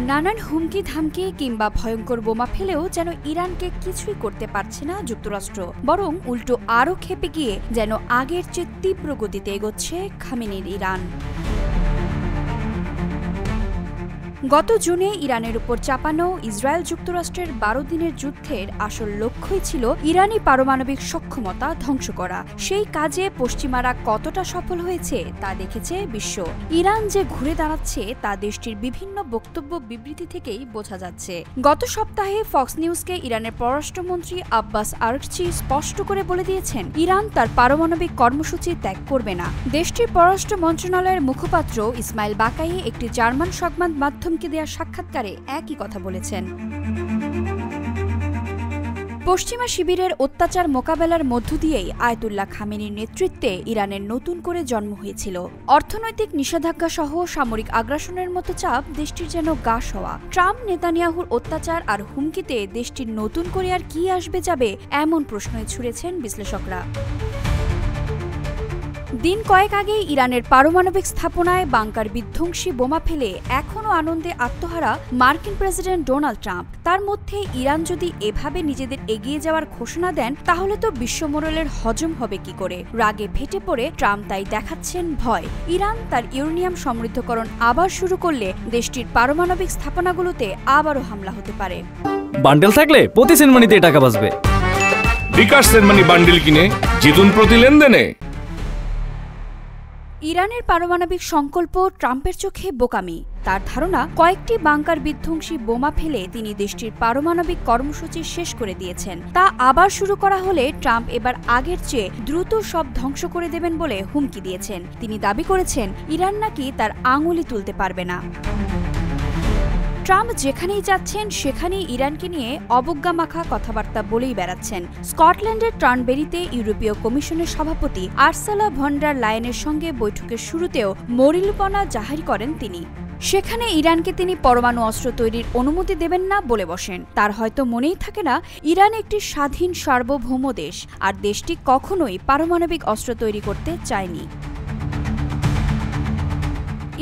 নানান হুমকি ধামকি কিংবা ভয়ঙ্কর বোমা ফেলেও যেন ইরানকে কিছুই করতে পারছে না যুক্তরাষ্ট্র, বরং উল্টো আরও ক্ষেপে গিয়ে যেন আগের চেয়ে তীব্র গতিতে এগোচ্ছে খামেনির ইরান। গত জুনে ইরানের উপর চাপানো ইসরায়েল যুক্তরাষ্ট্রের 12 দিনের যুদ্ধের আসল লক্ষ্যই ছিল ইরানি পারমাণবিক সক্ষমতা ধ্বংস করা। সেই কাজে পশ্চিমারা কতটা সফল হয়েছে তা দেখেছে বিশ্ব। ইরান যে ঘুরে দাঁড়াচ্ছে তা দেশটির বিভিন্ন বক্তব্য বিবৃতি থেকেই বোঝা যাচ্ছে। গত সপ্তাহে ফক্স নিউজকে ইরানের পররাষ্ট্রমন্ত্রী আব্বাস আরকচি স্পষ্ট করে বলে দিয়েছেন, ইরান তার পারমাণবিক কর্মসূচি ত্যাগ করবে না। দেশটির পররাষ্ট্র মন্ত্রণালয়ের মুখপাত্র ইসমাইল বাকাই একটি জার্মান সংবাদ মাধ্যম দেয়া সাক্ষাৎকারে একই কথা বলেছেন। পশ্চিমা শিবিরের অত্যাচার মোকাবেলার মধ্য দিয়েই আয়াতুল্লাহ খামেনির নেতৃত্বে ইরানের নতুন করে জন্ম হয়েছিল। অর্থনৈতিক নিষেধাজ্ঞা সহ সামরিক আগ্রাসনের মতো চাপ দেশটির যেন গা সওয়া। ট্রাম্প নেতানিয়াহুর অত্যাচার আর হুমকিতে দেশটির নতুন করে আর কি আসবে যাবে এমন প্রশ্নই ছুড়েছেন বিশ্লেষকরা। দিন কয়েক আগেই ইরানের পারমাণবিক স্থাপনায় বাংকার বিধ্বংসী বোমা ফেলে এখনও আনন্দে আত্মহারা মার্কিন প্রেসিডেন্ট ডোনাল্ড ট্রাম্প। তার মধ্যে ইরান যদি এভাবে নিজেদের এগিয়ে যাওয়ার ঘোষণা দেন তাহলে তো বিশ্বমোড়লের হজম হবে কি করে। রাগে ফেটে পড়ে ট্রাম্প তাই দেখাচ্ছেন ভয়। ইরান তার ইউরেনিয়াম সমৃদ্ধকরণ আবার শুরু করলে দেশটির পারমাণবিক স্থাপনাগুলোতে আবারও হামলা হতে পারে। বান্ডেল থাকলে প্রতি সেনমানিতে টাকা বাঁচবে। বিকাশ সেনমানি বান্ডেল কিনে জিতুন প্রতি লেনদেনে। ইরানের পারমাণবিক সংকল্প ট্রাম্পের চোখে বোকামি। তার ধারণা, কয়েকটি বাংকার বিধ্বংসী বোমা ফেলে তিনি দেশটির পারমাণবিক কর্মসূচি শেষ করে দিয়েছেন। তা আবার শুরু করা হলে ট্রাম্প এবার আগের চেয়ে দ্রুত সব ধ্বংস করে দেবেন বলে হুমকি দিয়েছেন। তিনি দাবি করেছেন, ইরান নাকি তার আঙুলি তুলতে পারবে না। ট্রাম্প যেখানেই যাচ্ছেন সেখানেই ইরানকে নিয়ে অবজ্ঞামাখা কথাবার্তা বলেই বেড়াচ্ছেন। স্কটল্যান্ডের টার্নবেরিতে ইউরোপীয় কমিশনের সভাপতি আরসালা ভন ডার লায়েনের সঙ্গে বৈঠকের শুরুতেও মরিলপনা জাহির করেন তিনি। সেখানে ইরানকে তিনি পরমাণু অস্ত্র তৈরির অনুমতি দেবেন না বলে বসেন। তার হয়তো মনেই থাকে না, ইরান একটি স্বাধীন সার্বভৌম দেশ, আর দেশটি কখনোই পারমাণবিক অস্ত্র তৈরি করতে চায়নি।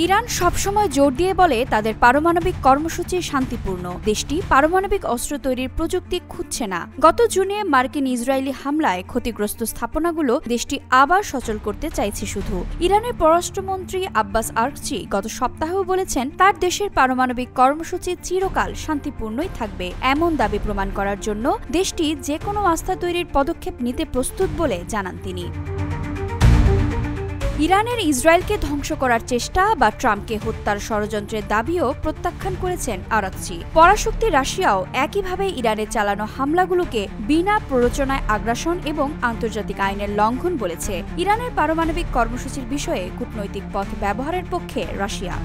ইরান সবসময় জোর দিয়ে বলে তাদের পারমাণবিক কর্মসূচি শান্তিপূর্ণ। দেশটি পারমাণবিক অস্ত্র তৈরির প্রযুক্তি খুঁজছে না। গত জুনে মার্কিন ইসরায়েলি হামলায় ক্ষতিগ্রস্ত স্থাপনাগুলো দেশটি আবার সচল করতে চাইছে শুধু। ইরানের পররাষ্ট্রমন্ত্রী আব্বাস আরকচি গত সপ্তাহেও বলেছেন, তার দেশের পারমাণবিক কর্মসূচি চিরকাল শান্তিপূর্ণই থাকবে। এমন দাবি প্রমাণ করার জন্য দেশটি যে কোনো আস্থা তৈরির পদক্ষেপ নিতে প্রস্তুত বলে জানান তিনি। ইরানের ইসরায়েলকে ধ্বংস করার চেষ্টা বা ট্রাম্পকে হত্যার ষড়যন্ত্রের দাবিও প্রত্যাখ্যান করেছেন আরাকচি। পরাশক্তি রাশিয়াও একইভাবে ইরানে চালানো হামলাগুলোকে বিনা প্ররোচনায় আগ্রাসন এবং আন্তর্জাতিক আইনের লঙ্ঘন বলেছে। ইরানের পারমাণবিক কর্মসূচির বিষয়ে কূটনৈতিক পথ ব্যবহারের পক্ষে রাশিয়া।